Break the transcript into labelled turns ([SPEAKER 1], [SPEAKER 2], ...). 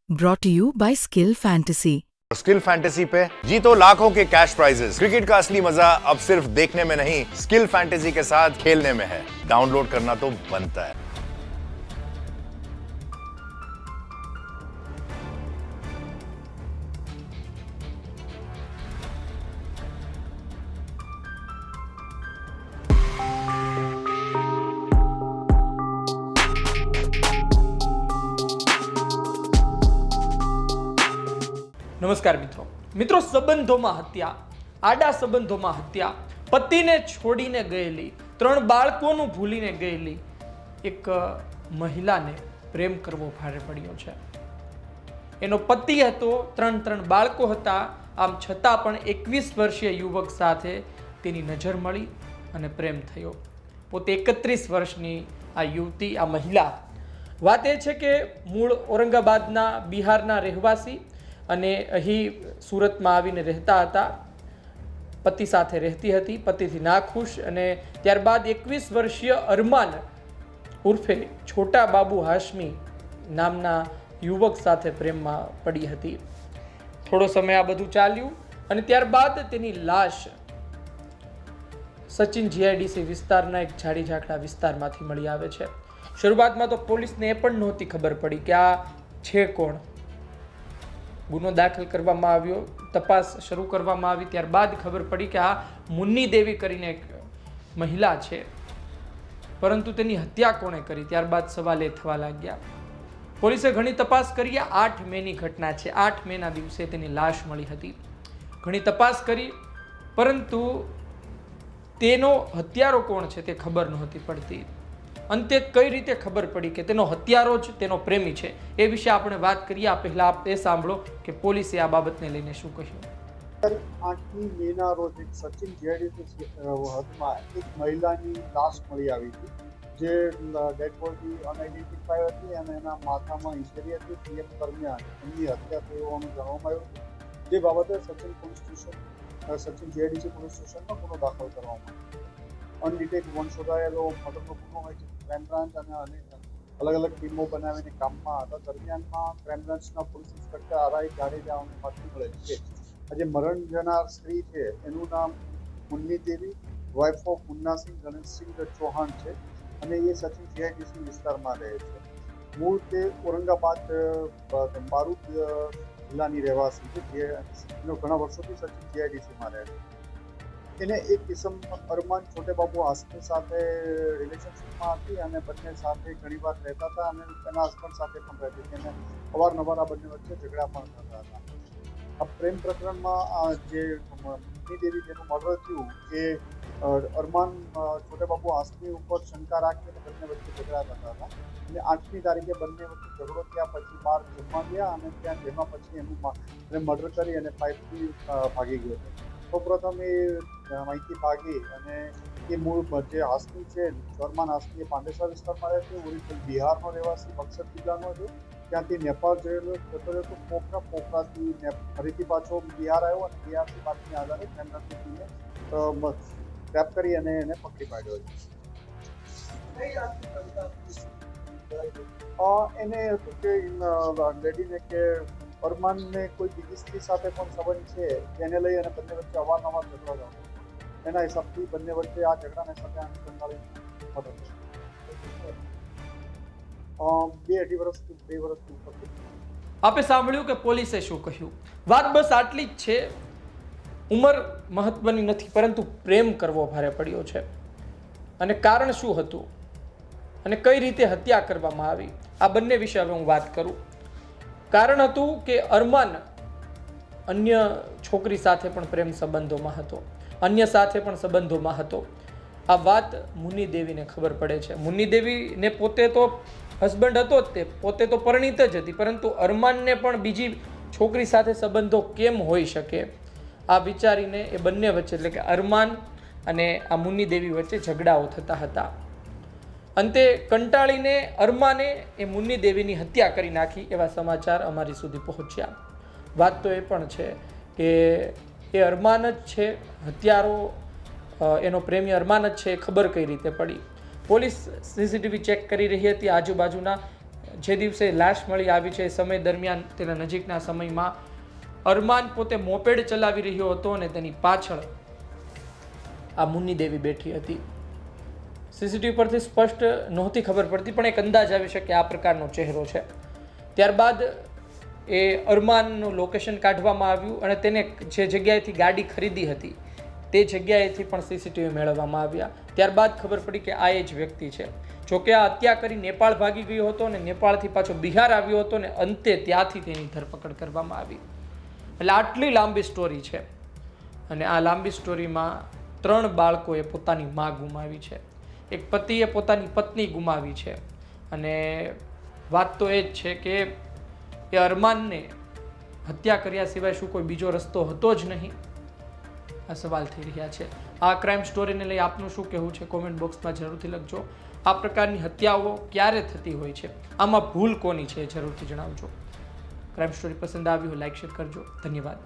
[SPEAKER 1] Brought to you by Skill Fantasy.
[SPEAKER 2] Skill fantasy पे जीतो लाखों के कैश प्राइजेस। क्रिकेट का असली मजा अब सिर्फ देखने में नहीं, स्किल फैंटेसी के साथ खेलने में है। डाउनलोड करना तो बनता है।
[SPEAKER 3] નમસ્કાર મિત્રો સંબંધોમાં હત્યા, આડા સંબંધોમાં હત્યા, પતિને છોડીને ગયેલી, 3 બાળકોનું ભૂલીને ગયેલી એક મહિલાને પ્રેમ કરવો ભારે પડ્યો છે. એનો પતિ હતો, 3 બાળકો હતા, આમ છતાં પણ 21 વર્ષીય યુવક સાથે તેની નજર મળી અને પ્રેમ થયો. પોતે 31 વર્ષની આ યુવતી, આ મહિલા, વાત એ છે કે મૂળ ઔરંગાબાદના, બિહારના રહેવાસી અને અહીં સુરતમાં આવીને રહેતા હતા. પતિ સાથે રહેતી હતી, પતિથી નાખુશ, અને ત્યારબાદ 21 વર્ષીય અરમાન ઉર્ફે છોટા બાબુ હાશમી નામના યુવક સાથે પ્રેમમાં પડી હતી. થોડો સમય આ બધું ચાલ્યું અને ત્યારબાદ તેની લાશ સચિન જીઆઈડીસી વિસ્તારના એક ઝાડી ઝાકડા વિસ્તારમાંથી મળી આવે છે. શરૂઆતમાં તો પોલીસને એ પણ નહોતી ખબર પડી કે આ છે કોણ. ગુનો દાખલ કરવામાં આવ્યો, તપાસ શરૂ કરવામાં આવી, ત્યારબાદ ખબર પડી કે આ મુન્ની દેવી કરીને એક મહિલા છે, પરંતુ તેની હત્યા કોણે કરી? ત્યારબાદ સવાલ એ થવા લાગ્યા. પોલીસે ઘણી તપાસ કરી. 8 મેની ઘટના છે. 8 મેના દિવસે તેની લાશ મળી હતી. ઘણી તપાસ કરી, પરંતુ તેનો હત્યારો કોણ છે તે ખબર નહોતી પડતી. અંતે કઈ રીતે ખબર પડી કે તેનો હત્યારો જ તેનો પ્રેમી છે? એ વિશે આપણે વાત કરીએ. આ પહેલા આપ એ સાંભળો કે પોલીસે આ બાબતને લઈને શું કહ્યું.
[SPEAKER 4] 8મી મેના રોજ એક સચિન જીઆઈડીસી હદમાં એક મહિલાની લાશ મળી આવી હતી, જે ડેડ બોડી અનઆઇડેન્ટિફાઈ હતી અને એના માથામાં ઇન્જરી હતી. પીએમ દરમિયાન એમની હત્યા થઈ હોવાનું જાણવામાં આવ્યું હતું. જે બાબતે સચિન જીઆઈડીસી પોલીસ સ્ટેશનમાં ગુનો દાખલ કરવામાં આવ્યો. અનડિટેક વંશોધાયેલો મર્ડરનો ગુનો હોય છે. ક્રાઇમ બ્રાન્ચ અને અલગ અલગ ટીમો બનાવીને કામમાં હતા. દરમિયાનમાં ક્રાઇમ બ્રાન્ચના પોલીસ ઇન્સ્પેક્ટર આરઆઈ જાડેજામાંથી મળેલ છે. આજે મરણ જનાર સ્ત્રી છે, એનું નામ મુન્ની દેવી, વાઇફ ઓફ મુન્નાસિંહ ગણેશસિંહ ચૌહાણ છે, અને એ સચિન જીઆઈડીસી વિસ્તારમાં રહે છે. મૂળ તે ઔરંગાબાદ બારૂદ જિલ્લાની રહેવાસી છે, જે એનો ઘણા વર્ષોથી સચિન જીઆઈડીસીમાં રહે છે. એને એક કિસમ અરમાન છોટે બાબુ હાશમી સાથે રિલેશનશિપમાં હતી અને બંને સાથે ઘણીવાર રહેતા હતા અને એના હસબન્ડ સાથે પણ રહેતી હતી અને અવારનવાર આ બંને વચ્ચે ઝઘડા પણ થતા હતા. આ પ્રેમ પ્રકરણમાં જે મુન્ની દેવી જેનું મર્ડર થયું એ અરમાન છોટે બાબુ હાશમી ઉપર શંકા રાખીને બંને વચ્ચે ઝઘડા થતા હતા. અને 8મી તારીખે બંને વચ્ચે ઝઘડો થયા પછી બહાર જમવા ગયા અને ત્યાં જેમાં પછી એનું મર્ડર કરી અને પાઇપથી ભાગી ગયો હતો. સૌપ્રથમ એ અહીંથી ભાગી અને એ મૂળ જે હાશમી છે, અરમાન હાશમી, એ પાંડેસરા વિસ્તારમાં રહે છે. ઓરિજિનલ બિહારનો રહેવાસી, બક્સર જિલ્લાનો છે. ત્યાંથી નેપાળ જતો રહ્યો હતો. પોખરાથી ફરીથી પાછો બિહાર આવ્યો અને બિહારથી બાતમી આધારે કેન્દ્રની ટીમે ટ્રેપ કરી અને એને પકડી પાડ્યો છે. એને હતું કે લેડીને કે અરમાનને કોઈ બીજી સ્ત્રી સાથે પણ સંબંધ છે, તેને લઈ અને બંને વચ્ચે અવારનવાર ઝઘડો થતો. એના હિસાબથી બંને વચ્ચે આ ઝઘડાને સાથે અનુસંધાને મદદ 2-2.5 વર્ષથી 2 વર્ષથી ઉપર.
[SPEAKER 3] આપે સાંભળ્યું કે પોલીસે શું કહ્યું. વાત બસ આટલી જ છે. ઉંમર મહત્વની નથી, પરંતુ પ્રેમ કરવો ભારે પડ્યો છે. અને કારણ શું હતું અને કઈ રીતે હત્યા કરવામાં આવી, આ બંને વિશે હવે હું વાત કરું. કારણ હતું કે અરમાન અન્ય છોકરી સાથે પણ પ્રેમ સંબંધોમાં હતો, અન્ય સાથે પણ સંબંધોમાં હતો. આ વાત મુન્ની દેવીને ખબર પડે છે. મુન્ની દેવીને પોતે તો હસબન્ડ હતો જ, તે પોતે તો પરિણીત જ હતી, પરંતુ અરમાનને પણ બીજી છોકરી સાથે સંબંધો કેમ હોઈ શકે, આ વિચારીને એ બંને વચ્ચે, એટલે કે અરમાન અને આ મુન્ની દેવી વચ્ચે ઝઘડાઓ થતા હતા. અંતે કંટાળીને અરમાને એ મુન્ની દેવીની હત્યા કરી નાખી, એવા સમાચાર અમારી સુધી પહોંચ્યા. વાત તો એ પણ છે કે એ અરમાન જ છે હત્યારો, એનો પ્રેમી અરમાન જ છે. ખબર કઈ રીતે પડી? પોલીસ સીસીટીવી ચેક કરી રહી હતી. આજુબાજુના જે દિવસે લાશ મળી આવી છે એ સમય દરમિયાન તેના નજીકના સમયમાં અરમાન પોતે મોપેડ ચલાવી રહ્યો હતો અને તેની પાછળ આ મુન્ની દેવી બેઠી હતી. સીસીટીવી પરથી સ્પષ્ટ નહોતી ખબર પડતી, પણ એક અંદાજ આવી શકે આ પ્રકારનો ચહેરો છે. ત્યારબાદ એ અરમાનનું લોકેશન કાઢવામાં આવ્યું અને તેને જે જગ્યાએથી ગાડી ખરીદી હતી તે જગ્યાએથી પણ સીસીટીવી મેળવવામાં આવ્યા. ત્યારબાદ ખબર પડી કે આ એ જ વ્યક્તિ છે. જોકે આ હત્યા કરી નેપાળ ભાગી ગયો હતો અને નેપાળથી પાછો બિહાર આવ્યો હતો અને અંતે ત્યાંથી તેની ધરપકડ કરવામાં આવી. એટલે આટલી લાંબી સ્ટોરી છે અને આ લાંબી સ્ટોરીમાં 3 બાળકોએ પોતાની મા ગુમાવી છે, એક પતિએ પોતાની પત્ની ગુમાવી છે અને વાત તો એ જ છે કે એ અરમાનને હત્યા કર્યા સિવાય શું કોઈ બીજો રસ્તો હતો જ નહીં? આ સવાલ થઈ રહ્યા છે. આ ક્રાઇમ સ્ટોરીને લઈ આપનું શું કહેવું છે કોમેન્ટ બોક્સમાં જરૂરથી લખજો. આ પ્રકારની હત્યાઓ ક્યારે થતી હોય છે, આમાં ભૂલ કોની છે જરૂરથી જણાવજો. ક્રાઇમ સ્ટોરી પસંદ આવી હોય લાઈક શેર કરજો. ધન્યવાદ.